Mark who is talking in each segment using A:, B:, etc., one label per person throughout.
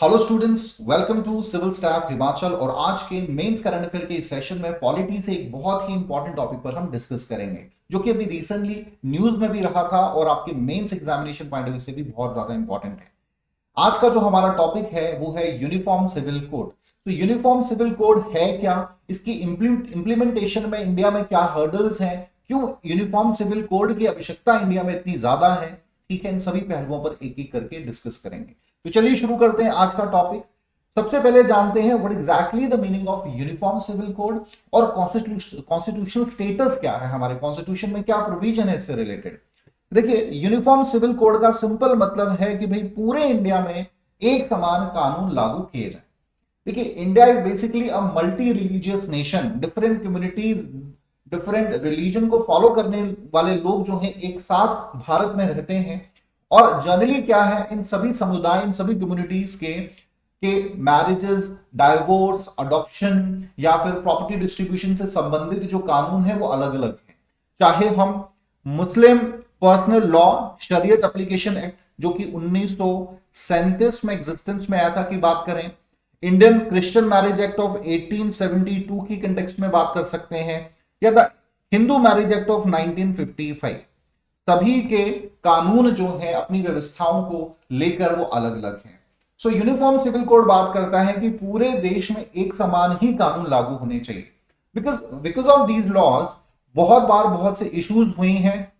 A: Hello students, welcome to civil staff Himachal. और आज के मेंस करंट अफेयर के इस सेशन में पॉलिटी से एक बहुत ही इंपॉर्टेंट टॉपिक पर हम डिस्कस करेंगे, जो कि अभी रिसेंटली न्यूज में भी रहा था और आपके mains examination point of view से भी बहुत ज्यादा इंपॉर्टेंट है। आज का जो हमारा टॉपिक है वो है यूनिफॉर्म सिविल कोड। तो यूनिफॉर्म सिविल कोड है क्या, इसकी इंप्लीमेंटेशन में इंडिया में क्या हर्डल्स हैं, क्यों यूनिफॉर्म सिविल कोड की आवश्यकता इंडिया में इतनी ज्यादा है, ठीक है। इन सभी पहलुओं पर एक एक करके डिस्कस करेंगे। तो चलिए शुरू करते हैं आज का टॉपिक। सबसे पहले जानते हैं what exactly the meaning of uniform civil code और कॉन्स्टिट्यूशनल स्टेटस क्या है, हमारे कॉन्स्टिट्यूशन में क्या प्रोविजन है इससे रिलेटेड। देखिए, यूनिफॉर्म सिविल कोड का सिंपल मतलब है कि भाई पूरे इंडिया में एक समान कानून लागू किए जाए। देखिए, India is basically a multi religious nation. Different communities, different religion को फॉलो करने वाले लोग जो हैं एक साथ भारत में रहते हैं। और जनरली क्या है, इन सभी समुदाय, इन सभी कम्युनिटीज के मैरिजेस, डाइवोर्स, अडॉप्शन या फिर प्रॉपर्टी डिस्ट्रीब्यूशन से संबंधित जो कानून है वो अलग अलग है। चाहे हम मुस्लिम पर्सनल लॉ शरीयत एप्लीकेशन एक्ट जो कि 1937 में एग्जिस्टेंस में आया था की बात करें, Indian Christian marriage act of 1872 की कंटेक्स्ट में बात कर सकते हैं, या the Hindu marriage act of 1955। सभी के कानून जो है अपनी व्यवस्थाओं को लेकर वो अलग अलग हैं। सो यूनिफॉर्म सिविल कोड बात करता है कि पूरे देश में एक समान ही कानून लागू होने चाहिए। बिकॉज ऑफ दीज लॉज बहुत बार बहुत से इश्यूज हुई हैं,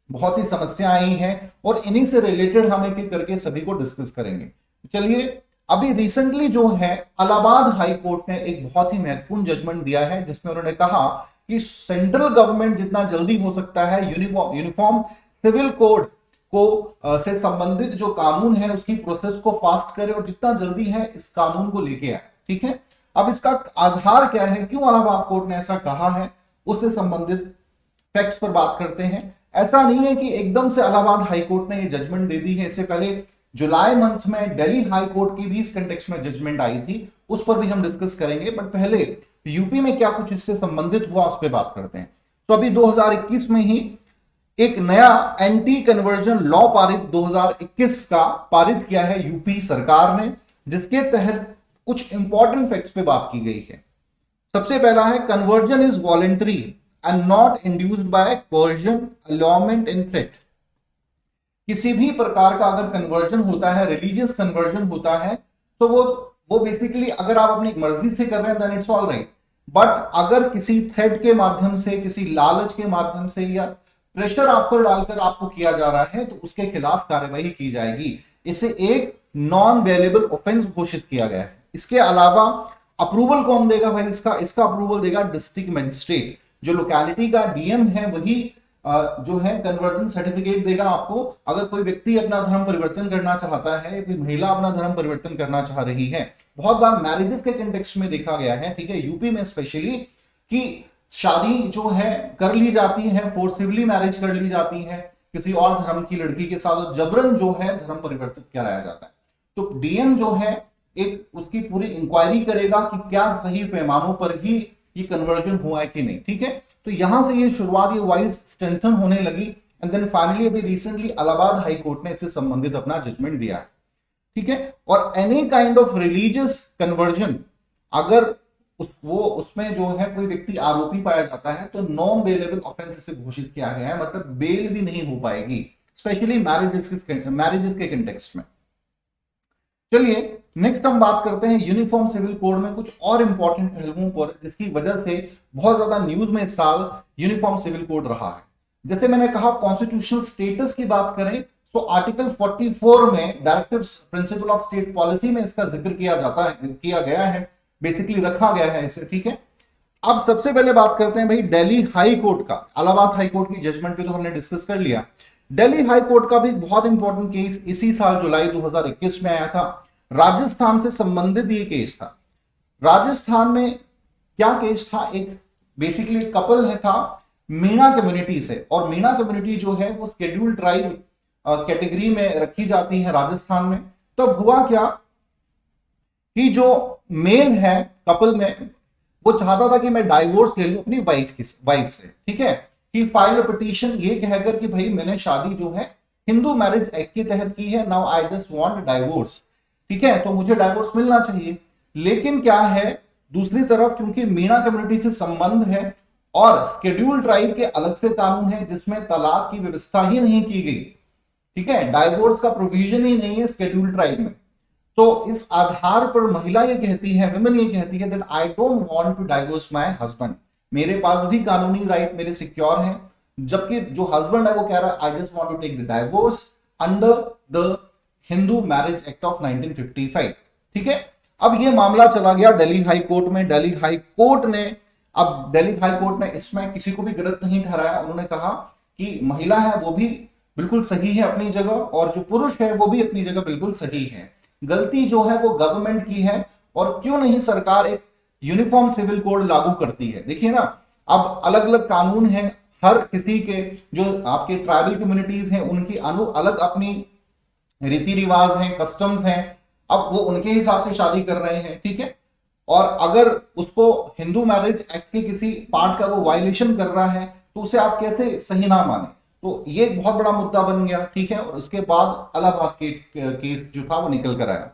A: बहुत ही समस्याएं आई हैं, और इन्हीं से रिलेटेड हम एक एक करके सभी को डिस्कस करेंगे। चलिए, अभी रिसेंटली जो है इलाहाबाद हाई कोर्ट ने एक बहुत ही महत्वपूर्ण जजमेंट दिया है, जिसमें उन्होंने कहा कि सेंट्रल गवर्नमेंट जितना जल्दी हो सकता है यूनिफॉर्म सिविल कोड को से संबंधित जो कानून है उसकी प्रोसेस को फास्ट करे और जितना जल्दी है इस कानून को लेके आए, ठीक है। अब इसका आधार क्या है, क्यों इलाहाबाद कोर्ट ने ऐसा कहा है, उससे संबंधित फैक्ट्स पर बात करते हैं। ऐसा नहीं है कि एकदम से इलाहाबाद हाई कोर्ट ने ये जजमेंट दे दी है। इससे पहले जुलाई मंथ में दिल्ली हाई कोर्ट की भी इस कंटेक्स्ट में जजमेंट आई थी, उस पर भी हम डिस्कस करेंगे। बट पहले यूपी में क्या कुछ इससे संबंधित हुआ उस पर बात करते हैं। तो अभी 2021 में ही एक नया एंटी कन्वर्जन लॉ पारित 2021 का पारित किया है यूपी सरकार ने, जिसके तहत कुछ इंपॉर्टेंट फैक्ट्स पे बात की गई है। सबसे पहला है, conversion is voluntary and not induced by coercion, allurement and threat. किसी भी प्रकार का अगर कन्वर्जन होता है, रिलीजियस कन्वर्जन होता है, तो वो बेसिकली अगर आप अपनी मर्जी से कर रहे हैं then it's all right. But अगर किसी थ्रेट के माध्यम से, किसी लालच के माध्यम से या प्रेशर आप पर डालकर आपको किया जा रहा है, तो उसके खिलाफ कार्यवाही की जाएगी। इसे एक नॉन वेलेबल ऑफेंस घोषित किया गया है। इसके अलावा अप्रूवल कौन देगा भाई, इसका अप्रूवल देगा डिस्ट्रिक्ट मजिस्ट्रेट। जो लोकेलिटी का डीएम है वही जो है कन्वर्जन सर्टिफिकेट देगा आपको। अगर कोई व्यक्ति अपना धर्म परिवर्तन करना चाहता है, कोई महिला अपना धर्म परिवर्तन करना चाह रही है, बहुत बार मैरिजेस के कंटेक्स्ट में देखा गया है, ठीक है, यूपी में स्पेशली, कि शादी जो है कर ली जाती है, फोर्सिबली मैरिज कर ली जाती है किसी और धर्म की लड़की के साथ, जबरन जो है धर्म परिवर्तित कराया जाता है। तो डीएम जो है एक उसकी पूरी इंक्वायरी करेगा कि क्या सही पैमानों पर ही ये कन्वर्जन हुआ है कि नहीं, ठीक है। तो यहां से ये शुरुआत, ये वाइज स्ट्रेंथन होने लगी, एंड देन फाइनली अभी रिसेंटली इलाहाबाद हाई कोर्ट ने इससे संबंधित अपना जजमेंट दिया है, ठीक है। और any kind of religious conversion, अगर उसमें जो है कोई व्यक्ति आरोपी पाया जाता है, तो नॉन बेलेबल ऑफेंस से घोषित किया गया है, मतलब बेल भी नहीं हो पाएगी, स्पेशली मैरिजेस के कंटेक्स्ट में। चलिए नेक्स्ट हम बात करते हैं यूनिफॉर्म सिविल कोड में कुछ और इंपॉर्टेंट पहलुओं पर, जिसकी वजह से बहुत ज्यादा न्यूज में इस साल यूनिफॉर्म सिविल कोड रहा है। जैसे मैंने कहा, कॉन्स्टिट्यूशनल स्टेटस की बात करें तो आर्टिकल 44 में directive principle of state policy में इसका जिक्र किया गया है, बेसिकली रखा गया है इसे, ठीक है। अब सबसे पहले बात करते हैं भाई दिल्ली हाई कोर्ट का। इलाहाबाद हाई कोर्ट की जजमेंट पे तो हमने डिस्कस कर लिया। दिल्ली हाई कोर्ट का भी बहुत इंपॉर्टेंट केस इसी साल जुलाई 2021 में आया था। राजस्थान से संबंधित ये केस था। राजस्थान में क्या केस था, एक बेसिकली कपल है था मीणा कम्युनिटी से, और मीणा कम्युनिटी जो है वो शेड्यूल्ड ट्राइब कैटेगरी में रखी जाती है राजस्थान में। तो हुआ क्या कि जो मेल है कपल में, वो चाहता था कि मैं डाइवोर्स ले लूं अपनी वाइफ से, ठीक है। ही फाइल पिटीशन ये कहकर कि भाई मैंने शादी जो है हिंदू मैरिज एक्ट के तहत की है, now I just want divorce. ठीक है, तो मुझे डाइवोर्स मिलना चाहिए। लेकिन क्या है, दूसरी तरफ क्योंकि मीणा कम्युनिटी से संबंध है और शेड्यूल ट्राइब के अलग से कानून है जिसमें तलाक की व्यवस्था ही नहीं की गई, ठीक है, डाइवोर्स का प्रोविजन ही नहीं है शेड्यूल ट्राइब में। तो इस आधार पर महिला ये कहती है, विमेन ये कहती है that I don't want to divorce my husband, मेरे पास भी कानूनी राइट मेरे सिक्योर हैं, जबकि जो हस्बैंड है वो कह रहा है I just want to take the divorce under the Hindu marriage act of 1955। ठीक है, अब ये मामला चला गया दिल्ली हाई कोर्ट में। दिल्ली हाई कोर्ट ने इसमें किसी को भी गलत नहीं ठहराया। उन्होंने कहा कि महिला है वो भी बिल्कुल सही है अपनी जगह और जो पुरुष है वो भी अपनी जगह बिल्कुल सही है। गलती जो है वो गवर्नमेंट की है और क्यों नहीं सरकार एक यूनिफॉर्म सिविल कोड लागू करती है। देखिए ना, अब अलग अलग कानून है हर किसी के, जो आपके ट्राइबल कम्युनिटीज हैं उनकी अलग अपनी रीति रिवाज हैं, कस्टम्स हैं, अब वो उनके हिसाब से शादी कर रहे हैं, ठीक है। और अगर उसको हिंदू मैरिज एक्ट के किसी पार्ट का वो वायलेशन कर रहा है तो उसे आप कैसे सही ना माने। तो ये एक बहुत बड़ा मुद्दा बन गया, ठीक है। और उसके बाद इलाहाबाद के केस जो था वो निकल कर आया।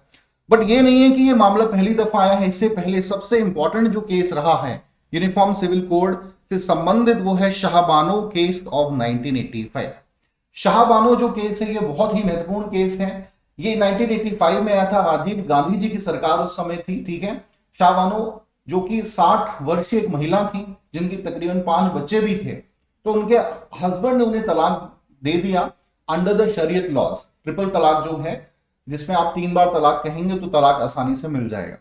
A: बट ये नहीं है कि ये मामला पहली दफा आया है, इससे पहले सबसे इंपॉर्टेंट जो केस रहा है यूनिफॉर्म सिविल कोड से संबंधित वो है शाहबानो केस ऑफ 1985। शाहबानो जो केस है ये बहुत ही महत्वपूर्ण केस है। ये 1985 में आया था, राजीव गांधी जी की सरकार उस समय थी, ठीक है। शाहबानो जो कि 60 वर्षीय एक महिला थी जिनकी तकरीबन 5 बच्चे भी थे, तो उनके हस्बैंड ने उन्हें तलाक दे दिया अंडर द शरीयत लॉज। ट्रिपल तलाक जो है, जिसमें आप 3 बार तलाक कहेंगे तो तलाक आसानी से मिल जाएगा।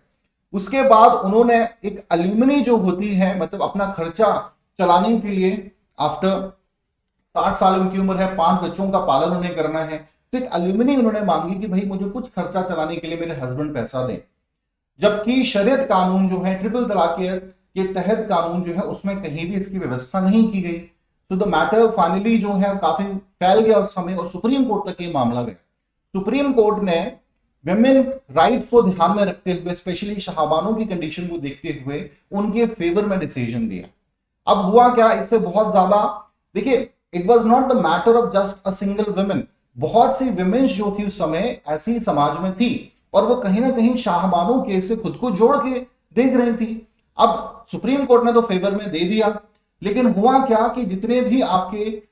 A: उसके बाद उन्होंने एक एल्यूमनी जो होती है, मतलब अपना खर्चा चलाने के लिए, आफ्टर 60 साल उनकी उम्र है, 5 बच्चों का पालन उन्हें करना है, तो एक एल्यूमनी उन्होंने मांगी कि भाई मुझे कुछ खर्चा चलाने के लिए मेरे हस्बैंड पैसा दें। जबकि शरीयत कानून जो है, ट्रिपल तलाक के तहत कानून जो है, उसमें कहीं भी इसकी व्यवस्था नहीं की गई। तो द मैटर फाइनली जो है काफी फैल गया उस समय और सुप्रीम कोर्ट तक ये मामला गया। सुप्रीम कोर्ट ने विमेन राइट को ध्यान में रखते हुए, स्पेशली शाहबानों की कंडीशन को देखते हुए, उनके फेवर में डिसीजन दिया। अब हुआ क्या, इससे बहुत ज्यादा, देखिए, it was not the matter of just a single women. बहुत सी विमेन्स जो थी उस समय ऐसी समाज में थी और वो कहीं ना कहीं शाहबानों केस से खुद को जोड़ के देख रही थी। अब सुप्रीम कोर्ट ने तो फेवर में दे दिया, लेकिन हुआ क्या कि जितने भी आपके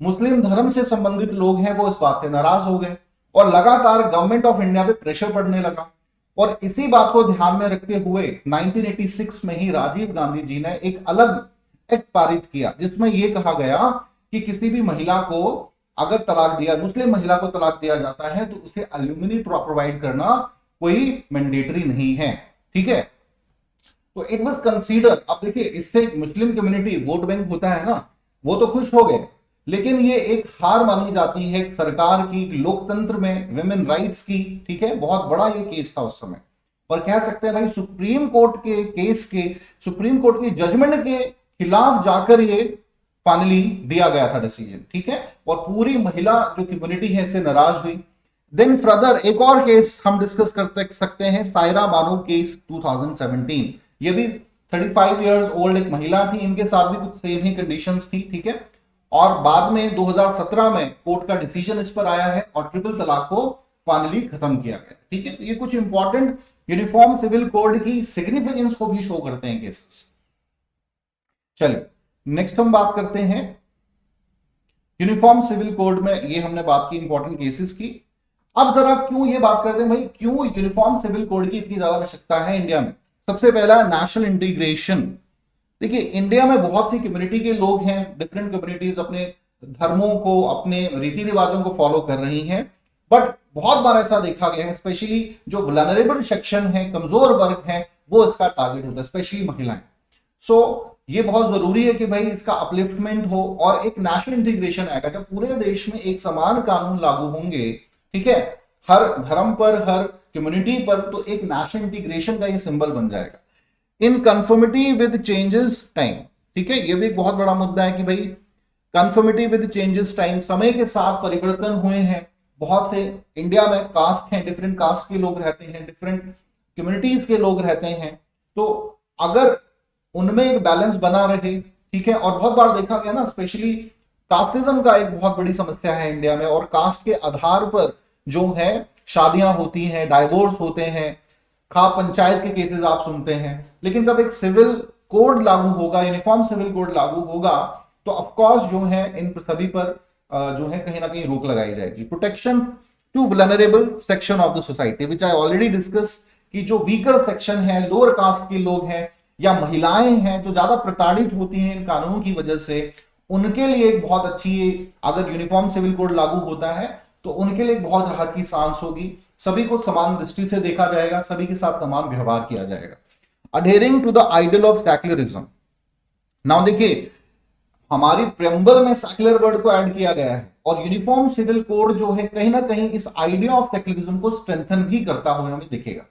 A: मुस्लिम धर्म से संबंधित लोग हैं वो इस बात से नाराज हो गए और लगातार गवर्नमेंट ऑफ इंडिया पे प्रेशर पड़ने लगा। और इसी बात को ध्यान में रखते हुए 1986 में ही राजीव गांधी जी ने एक अलग एक्ट पारित किया जिसमें यह कहा गया कि किसी भी महिला को अगर तलाक दिया, मुस्लिम महिला को तलाक दिया जाता है तो उसे एल्यूमिनी प्रोवाइड करना कोई मैंडेटरी नहीं है, ठीक है। तो इट वाज कंसीडर, अब देखिए इससे मुस्लिम कम्युनिटी, वोट बैंक होता है ना, वो तो खुश हो गए, लेकिन ये एक हार मानी जाती है सरकार की, लोकतंत्र में विमेन राइट्स की, ठीक है। बहुत बड़ा ये केस था उस समय और कह सकते हैं भाई सुप्रीम कोर्ट के केस के, सुप्रीम कोर्ट के जजमेंट के खिलाफ जाकर ये फाइनली दिया गया था डिसीजन, ठीक है। और पूरी महिला जो कम्युनिटी है इससे नाराज हुई। देन फर्दर एक और केस हम डिस्कस कर सकते हैं, सायरा बानो केस 2017। ये भी 35 इयर्स ओल्ड एक महिला थी, इनके साथ भी कुछ सेम ही कंडीशंस थी, ठीक है। और बाद में 2017 में कोर्ट का डिसीजन इस पर आया है और ट्रिपल तलाक को फाइनली खत्म किया गया, ठीक है। तो ये कुछ इंपॉर्टेंट यूनिफॉर्म सिविल कोड की सिग्निफिकेंस को भी शो करते हैं केसेस। चलिए नेक्स्ट हम बात करते हैं यूनिफॉर्म सिविल कोड में, ये हमने बात की इंपॉर्टेंट केसेस की। अब जरा क्यों ये बात करते हैं भाई, क्यों यूनिफॉर्म सिविल कोड की इतनी ज्यादा आवश्यकता है इंडिया में। सबसे पहला नेशनल इंटीग्रेशन। देखिए इंडिया में बहुत सी कम्युनिटी के लोग हैं, डिफरेंट कम्युनिटीज अपने धर्मों को, अपने रीति रिवाजों को फॉलो कर रही हैं, बट बहुत बार ऐसा देखा गया है स्पेशली जो वल्नरेबल सेक्शन है, कमजोर वर्ग है, वो इसका टारगेट होता है, स्पेशली महिलाएं। सो ये बहुत जरूरी है कि भाई इसका अपलिफ्टमेंट हो और एक नेशनल इंटीग्रेशन आएगा जब पूरे देश में एक समान कानून लागू होंगे, ठीक है, हर धर्म पर, हर कम्युनिटी पर, तो एक नेशनल इंटीग्रेशन का ये सिंबल बन जाएगा। इन कंफर्मिटी विद चेंजेस टाइम, ठीक है, ये भी एक बहुत बड़ा मुद्दा है कि भाई कंफर्मिटी विद चेंजेस टाइम, समय के साथ परिवर्तन हुए हैं। बहुत से इंडिया में कास्ट हैं, डिफरेंट कास्ट के लोग रहते हैं, डिफरेंट कम्युनिटीज के लोग रहते हैं, तो अगर उनमें एक बैलेंस बना रहे, ठीक है। और बहुत बार देखा गया ना, स्पेशली कास्टिज्म का एक बहुत बड़ी समस्या है इंडिया में और कास्ट के आधार पर जो है शादियां होती हैं, डाइवोर्स होते हैं, खा पंचायत के केसेस आप सुनते हैं। लेकिन जब एक सिविल कोड लागू होगा, यूनिफॉर्म सिविल कोड लागू होगा, तो ऑफकोर्स जो है इन सभी पर जो है कहीं ना कहीं रोक लगाई जाएगी। Protection to vulnerable section of the society which I already discuss, कि जो वीकर सेक्शन है, लोअर कास्ट के लोग हैं या महिलाएं हैं जो ज्यादा प्रताड़ित होती हैं इन कानूनों की वजह से, उनके लिए एक बहुत अच्छी, अगर यूनिफॉर्म सिविल कोड लागू होता है तो उनके लिए एक बहुत राहत की सांस होगी। सभी को समान दृष्टि से देखा जाएगा, सभी के साथ समान व्यवहार किया जाएगा। Adhering to the ideal of secularism. Now देखिए, हमारी प्रेम्बल में सेक्युलर वर्ड को ऐड किया गया है और यूनिफॉर्म सिविल कोड जो है कहीं ना कहीं इस आइडिया ऑफ सेक्युलरिज्म को स्ट्रेंथन भी करता हुआ हमें दिखेगा।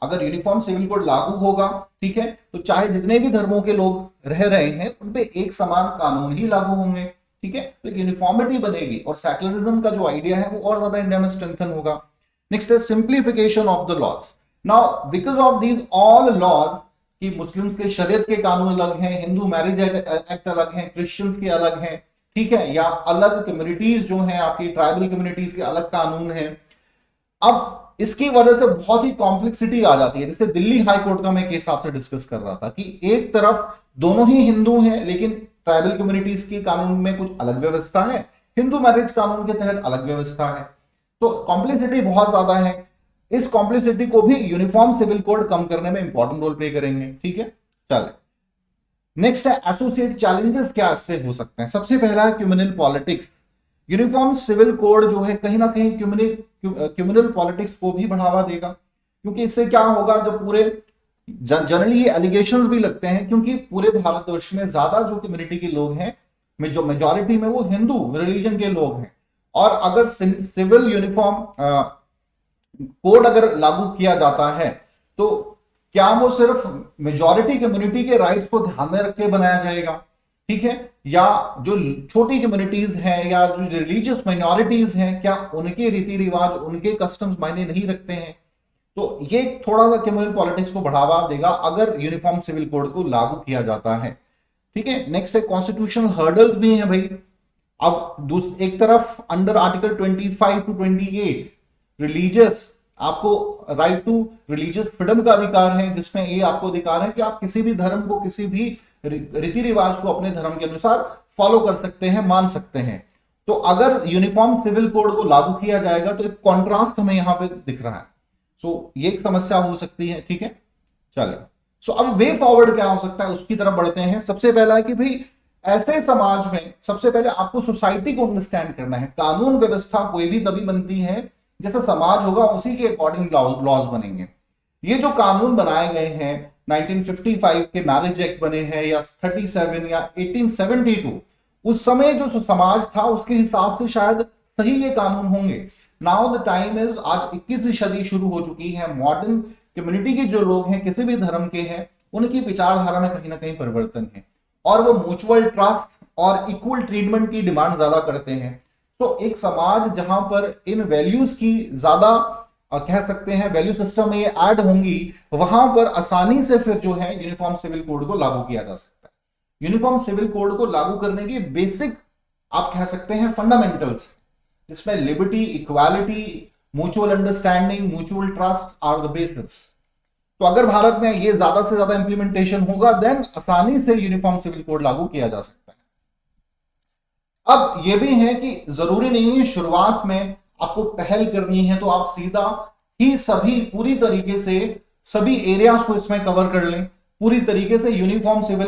A: अगर यूनिफॉर्म सिविल कोड लागू होगा, ठीक है, तो चाहे जितने भी धर्मों के लोग रह रहे हैं उन पे एक समान कानून ही लागू होंगे, ठीक है, तो एक यूनिफॉर्मिटी बनेगी और सेक्युलरिज्म का जो आइडिया है वो और ज्यादा इंडिया में स्ट्रेंथन होगा। नेक्स्ट है simplification of the laws. Now because of these all laws, कि मुस्लिम्स के शरीयत के कानून अलग हैं, हिंदू मैरिज एक्ट अलग हैं, क्रिश्चियंस के अलग हैं, ठीक है, या अलग कम्युनिटीज जो हैं आपकी ट्राइबल कम्युनिटीज के अलग कानून हैं। अब इसकी वजह से बहुत ही कॉम्प्लेक्सिटी आ जाती है। जैसे दिल्ली हाई कोर्ट का मैं केस आपसे डिस्कस कर रहा था कि एक तरफ दोनों ही हिंदू हैं लेकिन ट्राइबल कम्युनिटीज के कानून में कुछ अलग व्यवस्था है, हिंदू मैरिज कानून के तहत अलग व्यवस्था है, तो कॉम्प्लेक्सिटी बहुत ज्यादा है। इस कॉम्प्लेक्सिटी को भी यूनिफॉर्म सिविल कोड कम करने में इंपॉर्टेंट रोल प्ले करेंगे, ठीक है। चले, नेक्स्ट है एसोसिएट चैलेंजेस क्या इससे हो सकते हैं। सबसे पहला है criminal politics. Uniform civil code जो है कहीं ना कहीं क्रिमिनल पॉलिटिक्स को भी बढ़ावा देगा, क्योंकि इससे क्या होगा, जब पूरे जनरली ये एलिगेशंस भी लगते हैं, क्योंकि पूरे भारतवर्ष में ज्यादा जो कम्युनिटी के लोग हैं, में जो मेजॉरिटी में वो हिंदू रिलीजन के लोग हैं, और अगर सिविल यूनिफॉर्म कोड अगर लागू किया जाता है तो क्या वो सिर्फ मेजॉरिटी कम्युनिटी के राइट्स को ध्यान में रख के बनाया जाएगा, ठीक है, या जो छोटी कम्युनिटीज हैं या जो रिलीजियस माइनॉरिटीज हैं, क्या उनके रीति रिवाज, उनके कस्टम्स मायने नहीं रखते हैं। तो ये थोड़ा सा क्रिमिनल पॉलिटिक्स को बढ़ावा देगा अगर यूनिफॉर्म सिविल कोड को लागू किया जाता है, ठीक है। नेक्स्ट है कॉन्स्टिट्यूशनल हर्डल्स भी हैं भाई। अब एक तरफ अंडर आर्टिकल 25 टू 28 रिलीजियस, आपको राइट टू रिलीजियस फ्रीडम का अधिकार है, जिसमें ये आपको अधिकार है कि आप किसी भी धर्म को, किसी भी रीति रिवाज को अपने धर्म के अनुसार फॉलो कर सकते हैं, मान सकते हैं। तो अगर यूनिफॉर्म सिविल कोड को लागू किया जाएगा तो एक कॉन्ट्रास्ट हमें यहां पे दिख रहा है। सो ये एक समस्या हो सकती है, ठीक है। चलिए, सो अब वे फॉरवर्ड क्या हो सकता है उसकी तरफ बढ़ते हैं। सबसे पहला है कि भाई ऐसे समाज में सबसे पहले आपको सोसाइटी को अंडरस्टैंड करना है। कानून व्यवस्था कोई भी तभी बनती है जैसा समाज होगा उसी के अकॉर्डिंग लॉज बनेंगे। ये जो कानून बनाए गए हैं, 1955 के मैरिज एक्ट बने हैं या 37 या 1872, उस समय जो समाज था उसके हिसाब से शायद सही ये कानून होंगे। नाउ द टाइम इज, आज 21वीं सदी शुरू हो चुकी है, मॉडर्न कम्युनिटी के जो लोग हैं, किसी भी धर्म के हैं, उनकी विचारधारा में कहीं ना कहीं परिवर्तन है और वो म्यूचुअल ट्रस्ट और इक्वल ट्रीटमेंट की डिमांड ज्यादा करते हैं। तो एक समाज जहां पर इन वैल्यूज की ज्यादा कह सकते हैं वैल्यू सिस्टम में ये ऐड होंगी, वहां पर आसानी से फिर जो है यूनिफॉर्म सिविल कोड को लागू किया जा सकता है। यूनिफॉर्म सिविल कोड को लागू करने की बेसिक आप कह सकते हैं फंडामेंटल्स, जिसमें liberty, equality, mutual understanding, mutual trust are the basics. तो अगर भारत में ये ज्यादा से ज्यादा इंप्लीमेंटेशन होगा, देन आसानी से यूनिफॉर्म सिविल कोड लागू किया जा सकता है। अब ये भी है कि जरूरी नहीं है शुरुआत में आपको पहल करनी है तो आप सीधा ही सभी पूरी तरीके से सभी एरियाज को इसमें कवर कर लें, पूरी तरीके से यूनिफॉर्म सिविल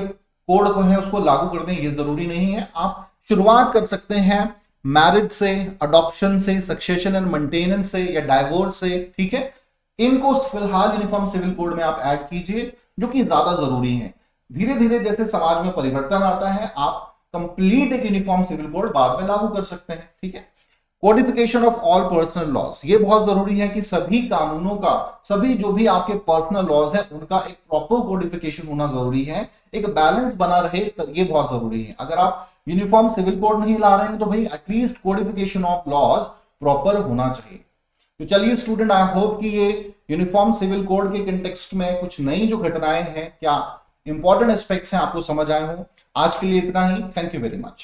A: कोड को है उसको लागू कर दें, ये जरूरी नहीं है। आप शुरुआत कर सकते हैं मैरिज से, अडॉप्शन से, सक्सेशन एंड मेंटेनेंस से या डाइवोर्स से, ठीक है। इनको फिलहाल यूनिफॉर्म सिविल कोड में आप ऐड कीजिए, जो कि ज्यादा जरूरी है। धीरे धीरे जैसे समाज में परिवर्तन आता है, आप कंप्लीट एक यूनिफॉर्म सिविल कोड बाद में लागू कर सकते हैं, ठीक है। Codification of all personal laws, ये बहुत जरूरी है कि सभी कानूनों का, सभी जो भी आपके पर्सनल लॉज है उनका एक प्रॉपर कोडिफिकेशन होना जरूरी है, एक बैलेंस बना रहे, ये बहुत जरूरी है। अगर आप यूनिफॉर्म सिविल कोड नहीं ला रहे हैं तो भाई at least codification of laws proper होना चाहिए। तो चलिए स्टूडेंट, आई होप कि ये यूनिफॉर्म सिविल कोड के कंटेक्स्ट में कुछ नई जो घटनाएं हैं, क्या इंपॉर्टेंट एस्पेक्ट्स हैं, आपको समझ आए हो। आज के लिए इतना ही, थैंक यू वेरी मच।